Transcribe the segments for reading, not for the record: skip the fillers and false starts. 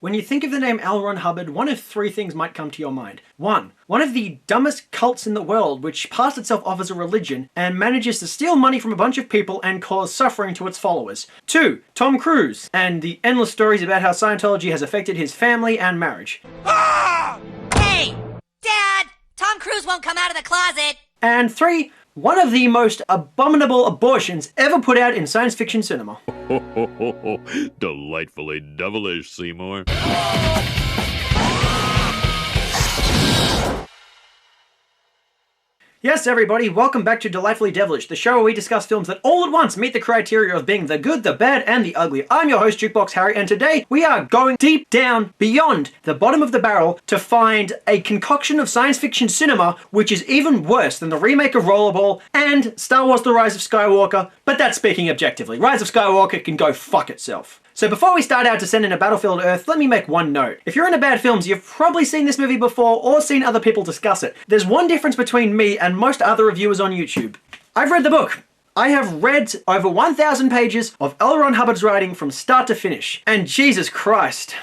When you think of the name L. Ron Hubbard, one of three things might come to your mind. One of the dumbest cults in the world, which passed itself off as a religion and manages to steal money from a bunch of people and cause suffering to its followers. Two, Tom Cruise, and the endless stories about how Scientology has affected his family and marriage. Ah! Hey! Dad! Tom Cruise won't come out of the closet! And three, one of the most abominable abortions ever put out in science fiction cinema. Delightfully devilish, Seymour. Yes, everybody, welcome back to Delightfully Devilish, the show where we discuss films that all at once meet the criteria of being the good, the bad, and the ugly. I'm your host, Jukebox Harry, and today we are going deep down beyond the bottom of the barrel to find a concoction of science fiction cinema which is even worse than the remake of Rollerball and Star Wars The Rise of Skywalker, but that's speaking objectively. Rise of Skywalker can go fuck itself. So before we start our descent into Battlefield Earth, let me make one note. If you're into bad films, you've probably seen this movie before or seen other people discuss it. There's one difference between me and most other reviewers on YouTube. I've read the book. I have read over 1,000 pages of L. Ron Hubbard's writing from start to finish. And Jesus Christ.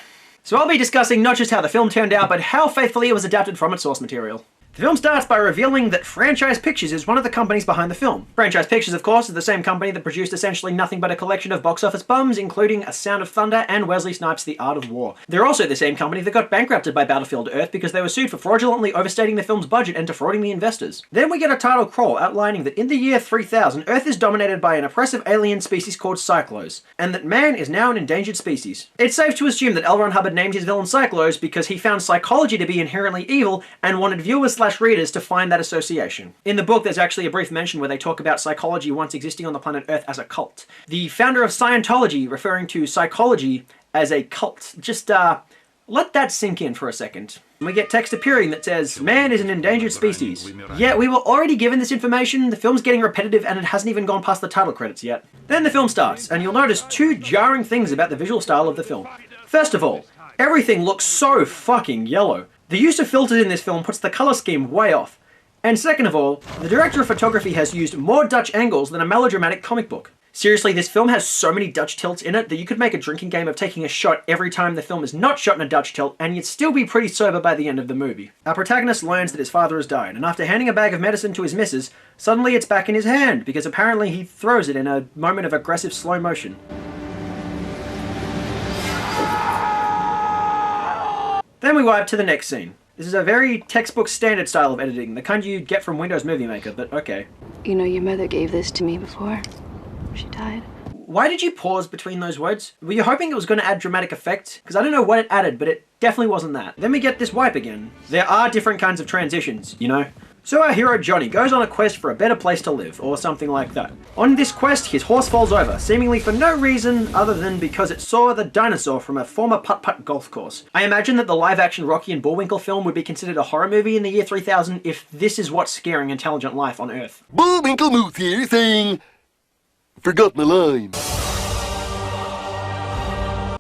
So I'll be discussing not just how the film turned out, but how faithfully it was adapted from its source material. The film starts by revealing that Franchise Pictures is one of the companies behind the film. Franchise Pictures, of course, is the same company that produced essentially nothing but a collection of box office bums, including A Sound of Thunder and Wesley Snipes' The Art of War. They're also the same company that got bankrupted by Battlefield Earth because they were sued for fraudulently overstating the film's budget and defrauding the investors. Then we get a title crawl outlining that in the year 3000, Earth is dominated by an oppressive alien species called Cyclos, and that man is now an endangered species. It's safe to assume that L. Ron Hubbard named his villain Cyclos because he found psychology to be inherently evil and wanted viewers/readers to find that association. In the book, there's actually a brief mention where they talk about psychology once existing on the planet Earth as a cult. The founder of Scientology referring to psychology as a cult. Just, let that sink in for a second. We get text appearing that says, man is an endangered species. Yeah, we were already given this information, the film's getting repetitive and it hasn't even gone past the title credits yet. Then the film starts, and you'll notice two jarring things about the visual style of the film. First of all, everything looks so fucking yellow. The use of filters in this film puts the colour scheme way off. And second of all, the director of photography has used more Dutch angles than a melodramatic comic book. Seriously, this film has so many Dutch tilts in it that you could make a drinking game of taking a shot every time the film is not shot in a Dutch tilt, and you'd still be pretty sober by the end of the movie. Our protagonist learns that his father has died, and after handing a bag of medicine to his missus, suddenly it's back in his hand, because apparently he throws it in a moment of aggressive slow motion. Then we wipe to the next scene. This is a very textbook standard style of editing, the kind you'd get from Windows Movie Maker, but okay. You know, your mother gave this to me before she died. Why did you pause between those words? Were you hoping it was going to add dramatic effect? Because I don't know what it added, but it definitely wasn't that. Then we get this wipe again. There are different kinds of transitions, you know? So our hero Johnny goes on a quest for a better place to live, or something like that. On this quest, his horse falls over, seemingly for no reason other than because it saw the dinosaur from a former putt-putt golf course. I imagine that the live-action Rocky and Bullwinkle film would be considered a horror movie in the year 3000 if this is what's scaring intelligent life on Earth. Bullwinkle Moose here saying, forgot my line.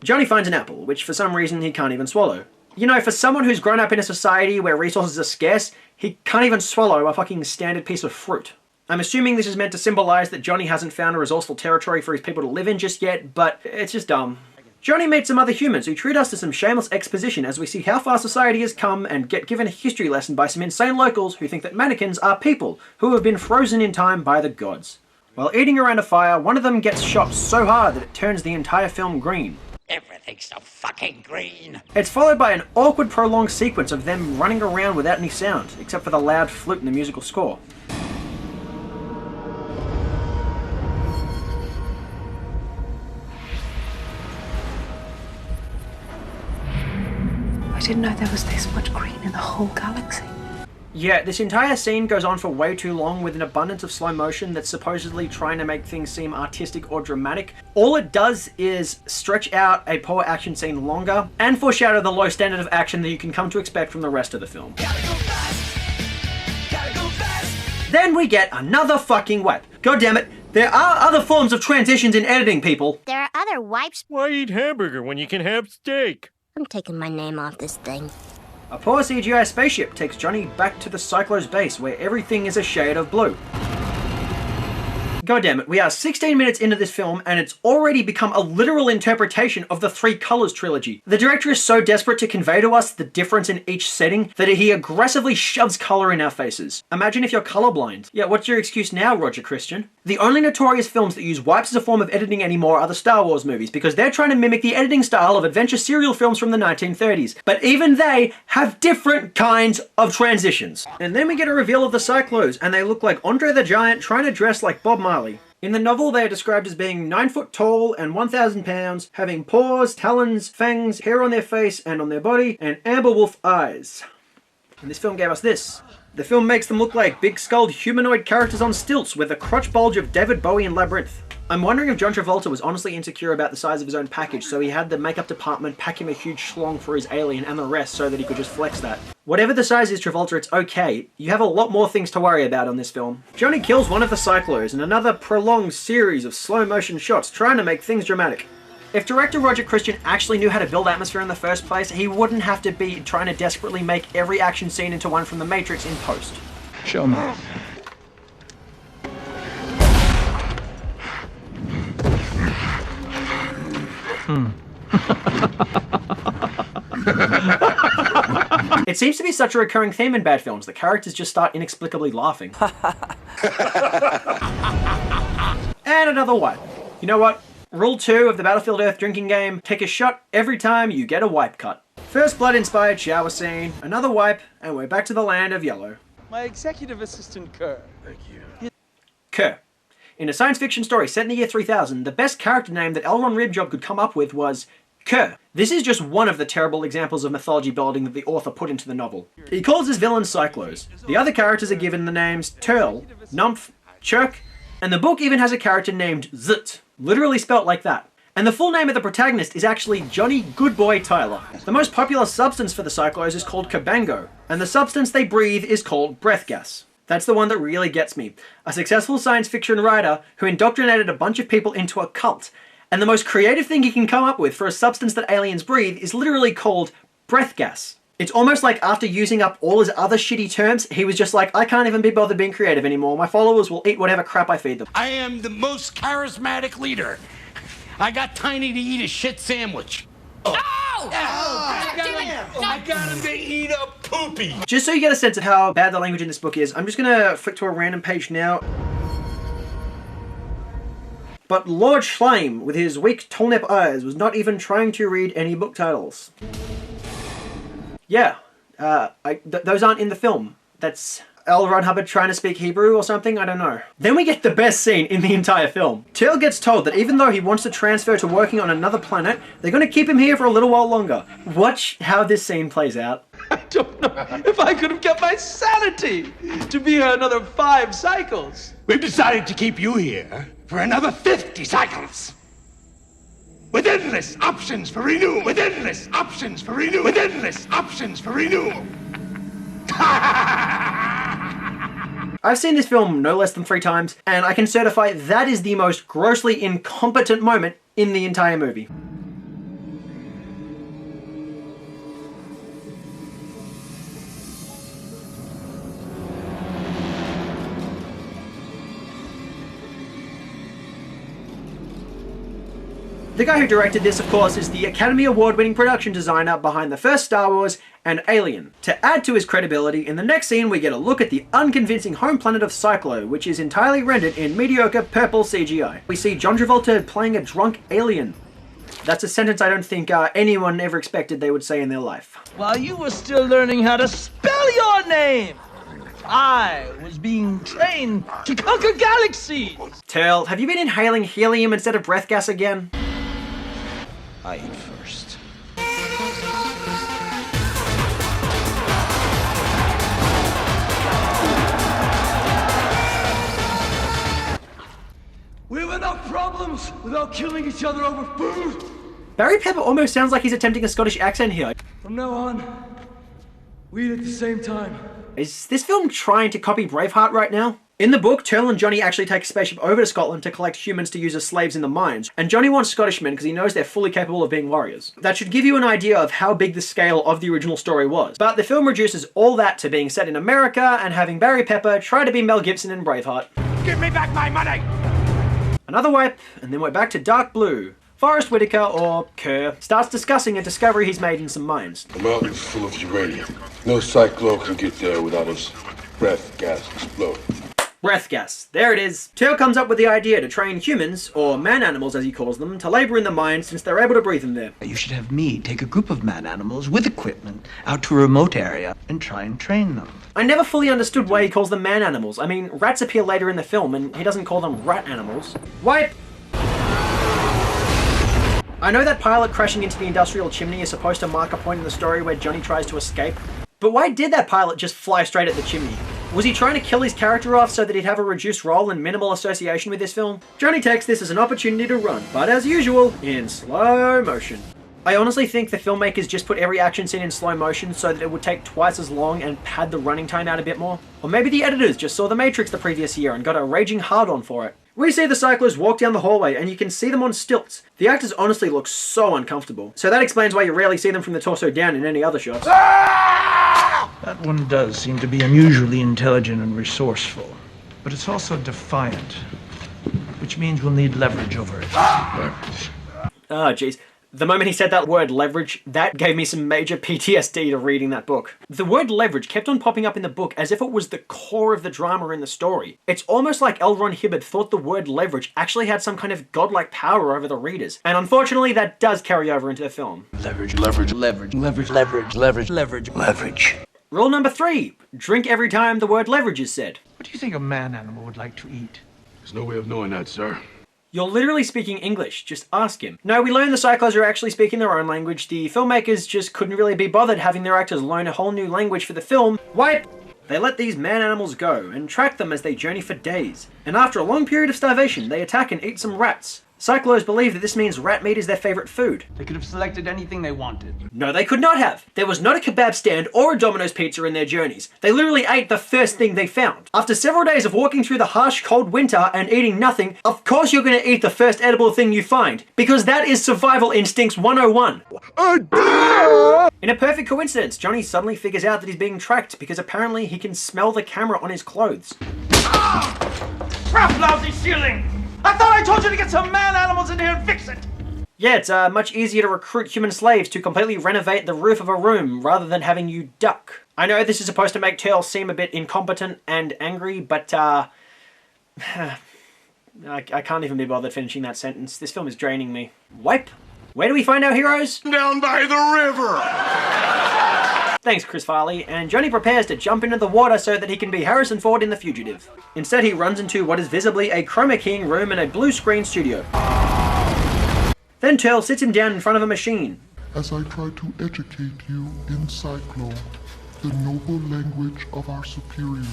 Johnny finds an apple, which for some reason he can't even swallow. You know, for someone who's grown up in a society where resources are scarce, he can't even swallow a fucking standard piece of fruit. I'm assuming this is meant to symbolize that Johnny hasn't found a resourceful territory for his people to live in just yet, but it's just dumb. Johnny meets some other humans who treat us to some shameless exposition as we see how far society has come and get given a history lesson by some insane locals who think that mannequins are people who have been frozen in time by the gods. While eating around a fire, one of them gets shot so hard that it turns the entire film green. Everything's so fucking green. It's followed by an awkward prolonged sequence of them running around without any sound, except for the loud flute in the musical score. I didn't know there was this much green in the whole galaxy. Yeah, this entire scene goes on for way too long with an abundance of slow motion that's supposedly trying to make things seem artistic or dramatic. All it does is stretch out a poor action scene longer and foreshadow the low standard of action that you can come to expect from the rest of the film. Gotta go fast. Gotta go fast. Then we get another fucking wipe. God damn it, there are other forms of transitions in editing, people. There are other wipes. Why eat hamburger when you can have steak? I'm taking my name off this thing. A poor CGI spaceship takes Johnny back to the Cyclos base where everything is a shade of blue. God damn it, we are 16 minutes into this film and it's already become a literal interpretation of the Three Colors trilogy. The director is so desperate to convey to us the difference in each setting that he aggressively shoves color in our faces. Imagine if you're colorblind. Yeah, what's your excuse now, Roger Christian? The only notorious films that use wipes as a form of editing anymore are the Star Wars movies, because they're trying to mimic the editing style of adventure serial films from the 1930s. But even they have different kinds of transitions. And then we get a reveal of the Cyclos, and they look like Andre the Giant trying to dress like Bob Marley. In the novel, they are described as being 9 foot tall and 1,000 pounds, having paws, talons, fangs, hair on their face and on their body, and amber wolf eyes. And this film gave us this. The film makes them look like big-skulled humanoid characters on stilts with the crotch bulge of David Bowie in Labyrinth. I'm wondering if John Travolta was honestly insecure about the size of his own package, so he had the makeup department pack him a huge schlong for his alien and the rest so that he could just flex that. Whatever the size is, Travolta, it's okay. You have a lot more things to worry about on this film. Johnny kills one of the Cyclos in another prolonged series of slow-motion shots trying to make things dramatic. If director Roger Christian actually knew how to build atmosphere in the first place, he wouldn't have to be trying to desperately make every action scene into one from The Matrix in post. Show me. It seems to be such a recurring theme in bad films that characters just start inexplicably laughing. And another wipe. You know what? Rule 2 of the Battlefield Earth drinking game, take a shot every time you get a wipe cut. First blood inspired shower scene, another wipe, and we're back to the land of yellow. My executive assistant, Kerr. Thank you. Kerr. In a science fiction story set in the year 3000, the best character name that L. Ron Ribjob could come up with was Kerr. This is just one of the terrible examples of mythology building that the author put into the novel. He calls his villains Cyclos. The other characters are given the names Turl, Numph, Chirk, and the book even has a character named Zut, literally spelt like that. And the full name of the protagonist is actually Johnny Goodboy Tyler. The most popular substance for the Cyclos is called Cabango, and the substance they breathe is called breath gas. That's the one that really gets me. A successful science fiction writer who indoctrinated a bunch of people into a cult, and the most creative thing he can come up with for a substance that aliens breathe is literally called breath gas. It's almost like after using up all his other shitty terms, he was just like, I can't even be bothered being creative anymore. My followers will eat whatever crap I feed them. I am the most charismatic leader. I got Tiny to eat a shit sandwich. I got him to eat a poopy. Just so you get a sense of how bad the language in this book is, I'm just gonna flick to a random page now. But Lord Schleim, with his weak tulnip eyes, was not even trying to read any book titles. Yeah, those aren't in the film. That's L. Ron Hubbard trying to speak Hebrew or something, I don't know. Then we get the best scene in the entire film. Teal gets told that even though he wants to transfer to working on another planet, they're going to keep him here for a little while longer. Watch how this scene plays out. I don't know if I could have kept my sanity to be here another 5 cycles. We've decided to keep you here for another 50 cycles. With endless options for renewal. With endless options for renewal. With endless options for renewal. I've seen this film no less than 3 times, and I can certify that is the most grossly incompetent moment in the entire movie. The guy who directed this, of course, is the Academy Award-winning production designer behind the first Star Wars and Alien. To add to his credibility, in the next scene we get a look at the unconvincing home planet of Cyclo, which is entirely rendered in mediocre purple CGI. We see John Travolta playing a drunk alien. That's a sentence I don't think anyone ever expected they would say in their life. While you were still learning how to spell your name, I was being trained to conquer galaxies. Turl, have you been inhaling helium instead of breath gas again? I eat first. We have enough problems without killing each other over food. Barry Pepper almost sounds like he's attempting a Scottish accent here. From now on, we eat at the same time. Is this film trying to copy Braveheart right now? In the book, Turl and Johnny actually take a spaceship over to Scotland to collect humans to use as slaves in the mines, and Johnny wants Scottishmen because he knows they're fully capable of being warriors. That should give you an idea of how big the scale of the original story was. But the film reduces all that to being set in America and having Barry Pepper try to be Mel Gibson in Braveheart. Give me back my money! Another wipe, and then we're back to dark blue. Forrest Whitaker, or Kerr, starts discussing a discovery he's made in some mines. The mountain's full of uranium. No cyclone can get there without his breath gas exploding. Breath gas. There it is. Turl comes up with the idea to train humans, or man-animals as he calls them, to labour in the mines since they're able to breathe in there. You should have me take a group of man-animals with equipment out to a remote area and try and train them. I never fully understood why he calls them man-animals. I mean, rats appear later in the film, and he doesn't call them rat animals. Wipe! I know that pilot crashing into the industrial chimney is supposed to mark a point in the story where Johnny tries to escape, but why did that pilot just fly straight at the chimney? Was he trying to kill his character off so that he'd have a reduced role and minimal association with this film? Johnny takes this as an opportunity to run, but as usual, in slow motion. I honestly think the filmmakers just put every action scene in slow motion so that it would take twice as long and pad the running time out a bit more. Or maybe the editors just saw The Matrix the previous year and got a raging hard-on for it. We see the cyclists walk down the hallway and you can see them on stilts. The actors honestly look so uncomfortable. So that explains why you rarely see them from the torso down in any other shots. That one does seem to be unusually intelligent and resourceful. But it's also defiant, which means we'll need leverage over it. Oh, jeez. The moment he said that word leverage, that gave me some major PTSD to reading that book. The word leverage kept on popping up in the book as if it was the core of the drama in the story. It's almost like L. Ron Hubbard thought the word leverage actually had some kind of godlike power over the readers. And unfortunately, that does carry over into the film. Leverage, leverage, leverage, leverage, leverage, leverage, leverage, leverage. Rule number 3, drink every time the word leverage is said. What do you think a man-animal would like to eat? There's no way of knowing that, sir. You're literally speaking English, just ask him. No, we learn the Cyclos are actually speaking their own language. The filmmakers just couldn't really be bothered having their actors learn a whole new language for the film. Wipe! They let these man-animals go and track them as they journey for days. And after a long period of starvation, they attack and eat some rats. Cyclos believe that this means rat meat is their favourite food. They could have selected anything they wanted. No, they could not have. There was not a kebab stand or a Domino's pizza in their journeys. They literally ate the first thing they found. After several days of walking through the harsh, cold winter and eating nothing, of course you're going to eat the first edible thing you find. Because that is survival instincts 101. In a perfect coincidence, Johnny suddenly figures out that he's being tracked because apparently he can smell the camera on his clothes. Crap, lousy ceiling! I thought I told you to get some man-animals in here and fix it! Yeah, it's much easier to recruit human slaves to completely renovate the roof of a room rather than having you duck. I know this is supposed to make Turl seem a bit incompetent and angry, but I can't even be bothered finishing that sentence. This film is draining me. Wipe! Where do we find our heroes? Down by the river! Thanks, Chris Farley, and Johnny prepares to jump into the water so that he can be Harrison Ford in The Fugitive. Instead, he runs into what is visibly a chroma keying room in a blue screen studio. Then Turl sits him down in front of a machine. As I try to educate you in Cyclo, the noble language of our superiors.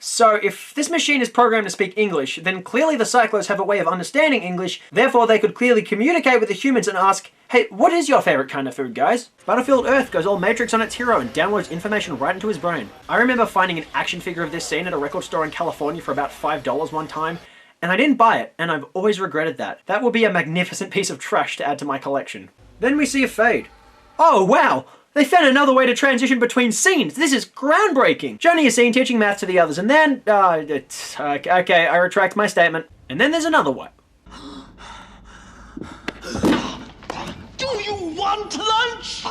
So, if this machine is programmed to speak English, then clearly the Cyclos have a way of understanding English, therefore they could clearly communicate with the humans and ask, hey, what is your favourite kind of food, guys? Battlefield Earth goes all Matrix on its hero and downloads information right into his brain. I remember finding an action figure of this scene at a record store in California for about $5 one time, and I didn't buy it, and I've always regretted that. That would be a magnificent piece of trash to add to my collection. Then we see a fade. Oh, wow! They found another way to transition between scenes! This is groundbreaking! Johnny is seen teaching math to the others, and then... okay, I retract my statement. And then there's another one. Do you want lunch?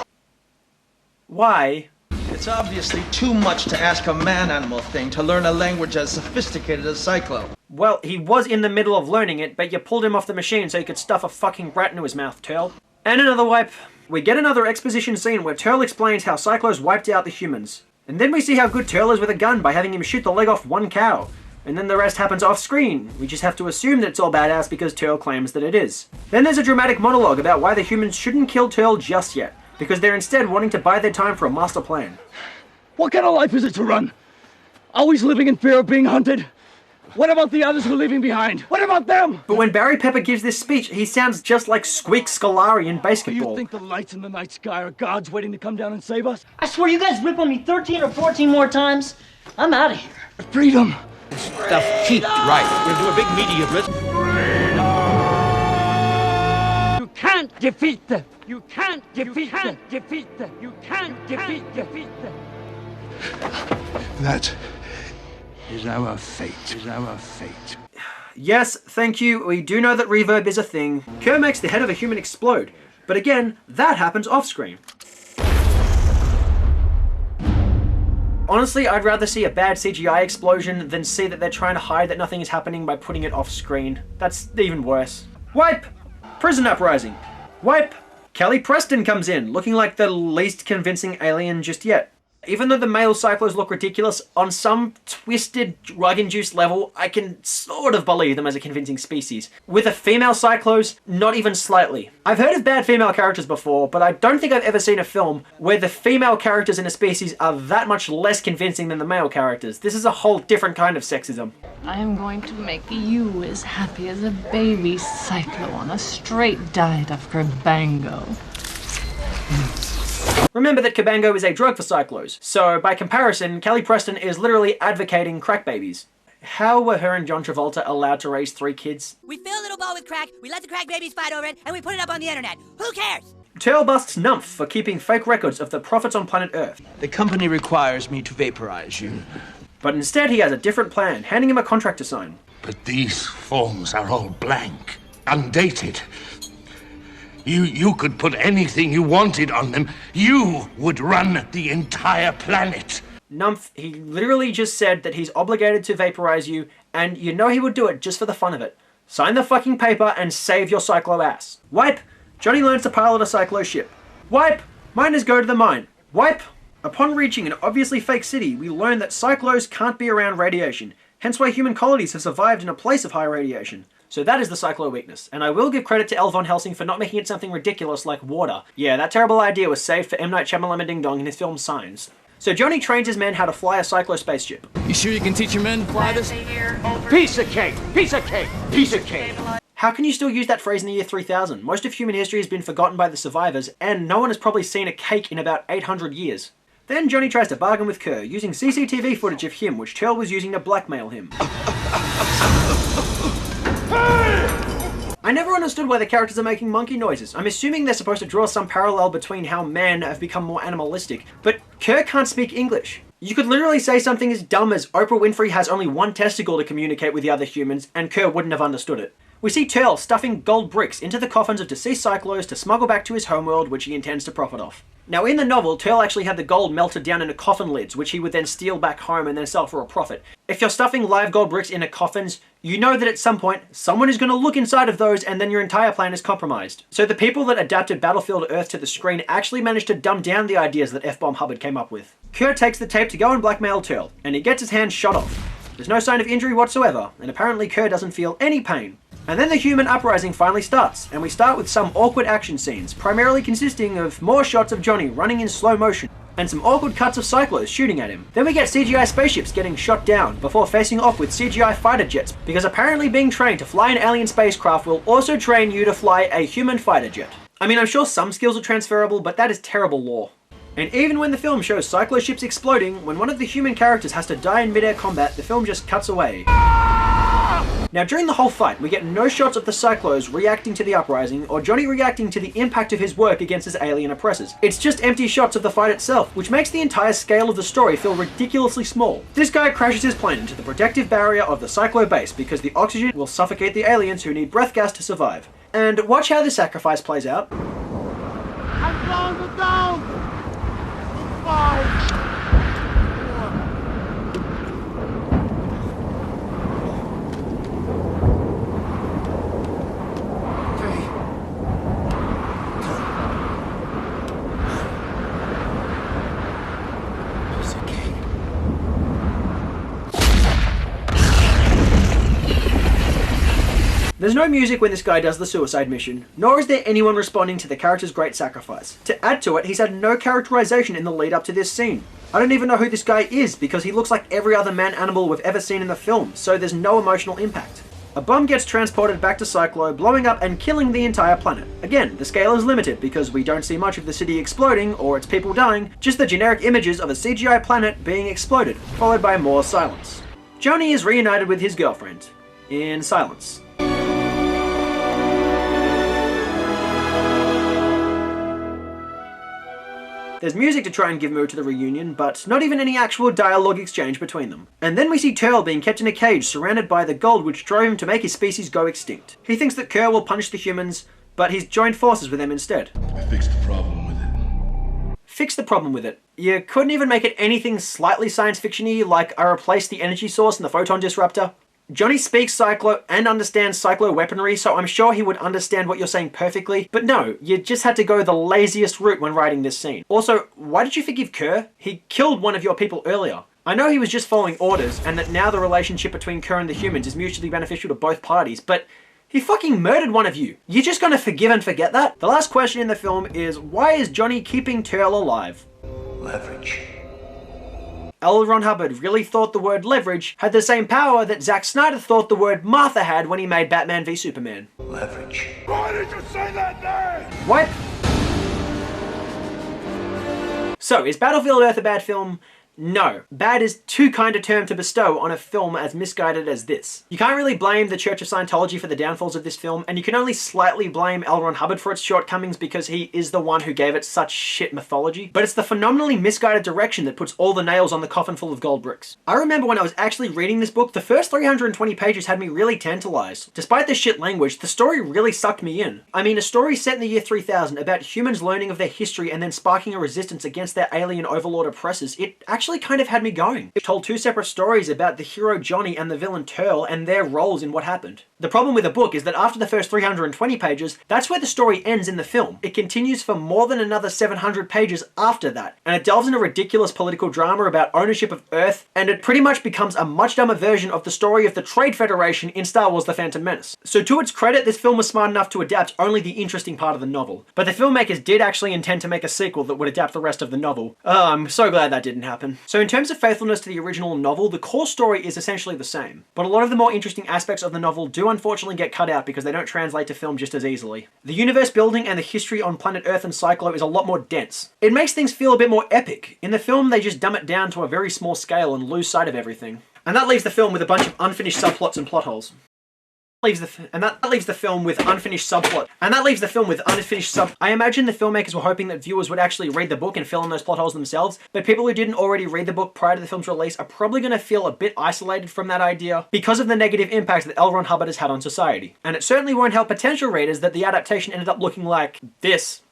Why? It's obviously too much to ask a man-animal thing to learn a language as sophisticated as Cyclo. Well, he was in the middle of learning it, but you pulled him off the machine so you could stuff a fucking rat into his mouth, Turl. And another wipe. We get another exposition scene where Turl explains how Cyclos wiped out the humans. And then we see how good Turl is with a gun by having him shoot the leg off one cow. And then the rest happens off screen. We just have to assume that it's all badass because Turl claims that it is. Then there's a dramatic monologue about why the humans shouldn't kill Turl just yet, because they're instead wanting to buy their time for a master plan. What kind of life is it to run? Always living in fear of being hunted? What about the others we're leaving behind? What about them? But when Barry Pepper gives this speech, he sounds just like Squeak Scolari in Do Basketball. you think the lights in the night sky are gods waiting to come down and save us? I swear you guys rip on me 13 or 14 more times, I'm out of here. Freedom! Stuff cheap, right? We'll do a big media blitz. You can't defeat them! You can't defeat them! Defeat them! You can't defeat them! That Is our fate. Is our fate. Yes, thank you, we do know that reverb is a thing. Kerr makes the head of a human explode, but again, that happens off-screen. Honestly, I'd rather see a bad CGI explosion than see that they're trying to hide that nothing is happening by putting it off-screen. That's even worse. Wipe! Prison uprising. Wipe! Kelly Preston comes in, looking like the least convincing alien just yet. Even though the male cyclos look ridiculous, on some twisted, drug-induced level, I can sort of believe them as a convincing species. With the female cyclos, not even slightly. I've heard of bad female characters before, but I don't think I've ever seen a film where the female characters in a species are that much less convincing than the male characters. This is a whole different kind of sexism. I am going to make you as happy as a baby cyclo on a straight diet of Kerbango. Remember that Cabango is a drug for cyclos, so by comparison, Kelly Preston is literally advocating crack babies. How were her and John Travolta allowed to raise 3 kids? We fill a little bowl with crack, we let the crack babies fight over it, and we put it up on the internet. Who cares? Turl busts Numph for keeping fake records of the profits on planet Earth. The company requires me to vaporize you. But instead he has a different plan, handing him a contract to sign. But these forms are all blank, undated. You could put anything you wanted on them. You would run the entire planet. Numph, he literally just said that he's obligated to vaporize you, and you know he would do it just for the fun of it. Sign the fucking paper and save your cyclo ass. Wipe! Johnny learns to pilot a cyclo ship. Wipe! Miners go to the mine. Wipe! Upon reaching an obviously fake city, we learn that cyclos can't be around radiation, hence why human colonies have survived in a place of high radiation. So that is the cyclo weakness, and I will give credit to L. Von Helsing for not making it something ridiculous like water. Yeah, that terrible idea was saved for M. Night Shyamalan Ding Dong in his film Signs. So Johnny trains his men how to fly a cyclo spaceship. You sure you can teach your men to fly this? Piece of cake! Piece of cake! Piece of cake! How can you still use that phrase in the year 3000? Most of human history has been forgotten by the survivors, and no one has probably seen a cake in about 800 years. Then Johnny tries to bargain with Kerr, using CCTV footage of him, which Turl was using to blackmail him. I never understood why the characters are making monkey noises. I'm assuming they're supposed to draw some parallel between how men have become more animalistic, but Kerr can't speak English. You could literally say something as dumb as Oprah Winfrey has only one testicle to communicate with the other humans, and Kerr wouldn't have understood it. We see Turl stuffing gold bricks into the coffins of deceased cyclos to smuggle back to his homeworld, which he intends to profit off. Now in the novel, Turl actually had the gold melted down into coffin lids, which he would then steal back home and then sell for a profit. If you're stuffing live gold bricks into coffins, you know that at some point, someone is going to look inside of those and then your entire plan is compromised. So the people that adapted Battlefield Earth to the screen actually managed to dumb down the ideas that F-Bomb Hubbard came up with. Kerr takes the tape to go and blackmail Turl, and he gets his hand shot off. There's no sign of injury whatsoever, and apparently Kerr doesn't feel any pain. And then the human uprising finally starts, and we start with some awkward action scenes, primarily consisting of more shots of Johnny running in slow motion, and some awkward cuts of cyclos shooting at him. Then we get CGI spaceships getting shot down, before facing off with CGI fighter jets, because apparently being trained to fly an alien spacecraft will also train you to fly a human fighter jet. I mean, I'm sure some skills are transferable, but that is terrible lore. And even when the film shows cyclo ships exploding, when one of the human characters has to die in mid-air combat, the film just cuts away. Now during the whole fight, we get no shots of the cyclos reacting to the uprising, or Johnny reacting to the impact of his work against his alien oppressors. It's just empty shots of the fight itself, which makes the entire scale of the story feel ridiculously small. This guy crashes his plane into the protective barrier of the cyclo base because the oxygen will suffocate the aliens who need breath gas to survive. And watch how this sacrifice plays out. I'm down! 5, 4, There's no music when this guy does the suicide mission, nor is there anyone responding to the character's great sacrifice. To add to it, he's had no characterization in the lead up to this scene. I don't even know who this guy is because he looks like every other man-animal we've ever seen in the film, so there's no emotional impact. A bomb gets transported back to Cyclo, blowing up and killing the entire planet. Again, the scale is limited because we don't see much of the city exploding or its people dying, just the generic images of a CGI planet being exploded, followed by more silence. Johnny is reunited with his girlfriend. In silence. There's music to try and give mood to the reunion, but not even any actual dialogue exchange between them. And then we see Turl being kept in a cage surrounded by the gold which drove him to make his species go extinct. He thinks that Kerr will punish the humans, but he's joined forces with them instead. I fixed the problem with it. Fix the problem with it. You couldn't even make it anything slightly science fiction-y, like I replaced the energy source in the photon disruptor. Johnny speaks Cyclo and understands Cyclo weaponry, so I'm sure he would understand what you're saying perfectly, but no, you just had to go the laziest route when writing this scene. Also, why did you forgive Kerr? He killed one of your people earlier. I know he was just following orders, and that now the relationship between Kerr and the humans is mutually beneficial to both parties, but he fucking murdered one of you. You're just gonna forgive and forget that? The last question in the film is, why is Johnny keeping Turl alive? Leverage. L. Ron Hubbard really thought the word leverage had the same power that Zack Snyder thought the word Martha had when he made Batman v Superman. Leverage. Why did you say that name? What? So, is Battlefield Earth a bad film? No. Bad is too kind a term to bestow on a film as misguided as this. You can't really blame the Church of Scientology for the downfalls of this film, and you can only slightly blame L. Ron Hubbard for its shortcomings because he is the one who gave it such shit mythology. But it's the phenomenally misguided direction that puts all the nails on the coffin full of gold bricks. I remember when I was actually reading this book, the first 320 pages had me really tantalized. Despite the shit language, the story really sucked me in. I mean, a story set in the year 3000 about humans learning of their history and then sparking a resistance against their alien overlord oppressors, it actually kind of had me going. It told two separate stories about the hero Johnny and the villain Turl and their roles in what happened. The problem with the book is that after the first 320 pages, that's where the story ends in the film. It continues for more than another 700 pages after that, and it delves into ridiculous political drama about ownership of Earth, and it pretty much becomes a much dumber version of the story of the Trade Federation in Star Wars The Phantom Menace. So to its credit, this film was smart enough to adapt only the interesting part of the novel. But the filmmakers did actually intend to make a sequel that would adapt the rest of the novel. I'm so glad that didn't happen. So in terms of faithfulness to the original novel, the core story is essentially the same. But a lot of the more interesting aspects of the novel do unfortunately get cut out because they don't translate to film just as easily. The universe building and the history on planet Earth and Cyclo is a lot more dense. It makes things feel a bit more epic. In the film, they just dumb it down to a very small scale and lose sight of everything. And that leaves the film with a bunch of unfinished subplots and plot holes. That leaves the film with unfinished subplot. I imagine the filmmakers were hoping that viewers would actually read the book and fill in those plot holes themselves, but people who didn't already read the book prior to the film's release are probably going to feel a bit isolated from that idea because of the negative impact that L. Ron Hubbard has had on society. And it certainly won't help potential readers that the adaptation ended up looking like this.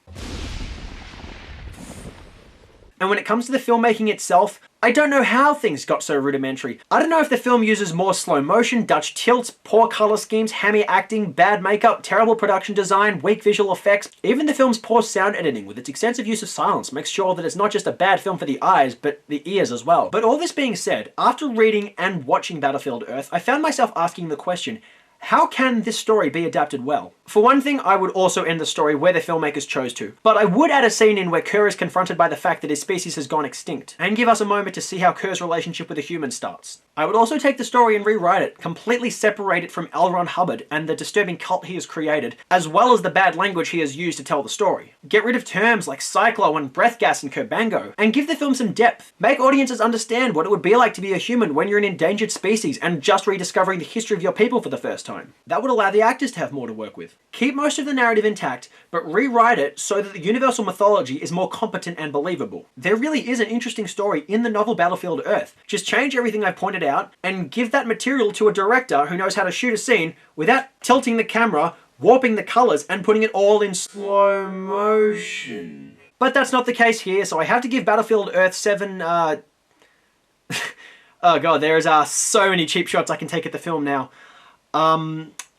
And when it comes to the filmmaking itself, I don't know how things got so rudimentary. I don't know if the film uses more slow motion, Dutch tilts, poor color schemes, hammy acting, bad makeup, terrible production design, weak visual effects. Even the film's poor sound editing with its extensive use of silence makes sure that it's not just a bad film for the eyes, but the ears as well. But all this being said, after reading and watching Battlefield Earth, I found myself asking the question, how can this story be adapted well? For one thing, I would also end the story where the filmmakers chose to, but I would add a scene in where Kerr is confronted by the fact that his species has gone extinct, and give us a moment to see how Kerr's relationship with a human starts. I would also take the story and rewrite it, completely separate it from L. Ron Hubbard and the disturbing cult he has created, as well as the bad language he has used to tell the story. Get rid of terms like cyclo and breath gas and kerbango, and give the film some depth. Make audiences understand what it would be like to be a human when you're an endangered species and just rediscovering the history of your people for the first time. That would allow the actors to have more to work with. Keep most of the narrative intact, but rewrite it so that the universal mythology is more competent and believable. There really is an interesting story in the novel Battlefield Earth. Just change everything I've pointed out and give that material to a director who knows how to shoot a scene without tilting the camera, warping the colors, and putting it all in slow motion. But that's not the case here, so I have to give Battlefield Earth 7, oh god, there's so many cheap shots I can take at the film now.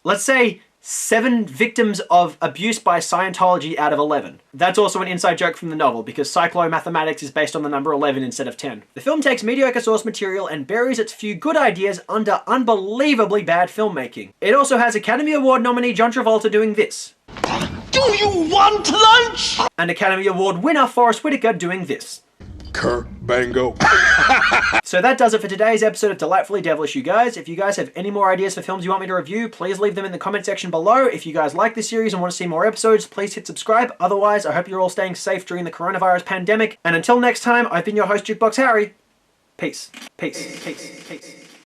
Let's say 7 victims of abuse by Scientology out of 11. That's also an inside joke from the novel, because Cyclo mathematics is based on the number 11 instead of 10. The film takes mediocre source material and buries its few good ideas under unbelievably bad filmmaking. It also has Academy Award nominee John Travolta doing this. Do you want lunch? And Academy Award winner Forrest Whitaker doing this. Kerbango. So that does it for today's episode of Delightfully Devilish, you guys. If you guys have any more ideas for films you want me to review, please leave them in the comment section below. If you guys like this series and want to see more episodes, please hit subscribe. Otherwise, I hope you're all staying safe during the coronavirus pandemic. And until next time, I've been your host, Jukebox Harry. Peace. Peace. Peace. Peace.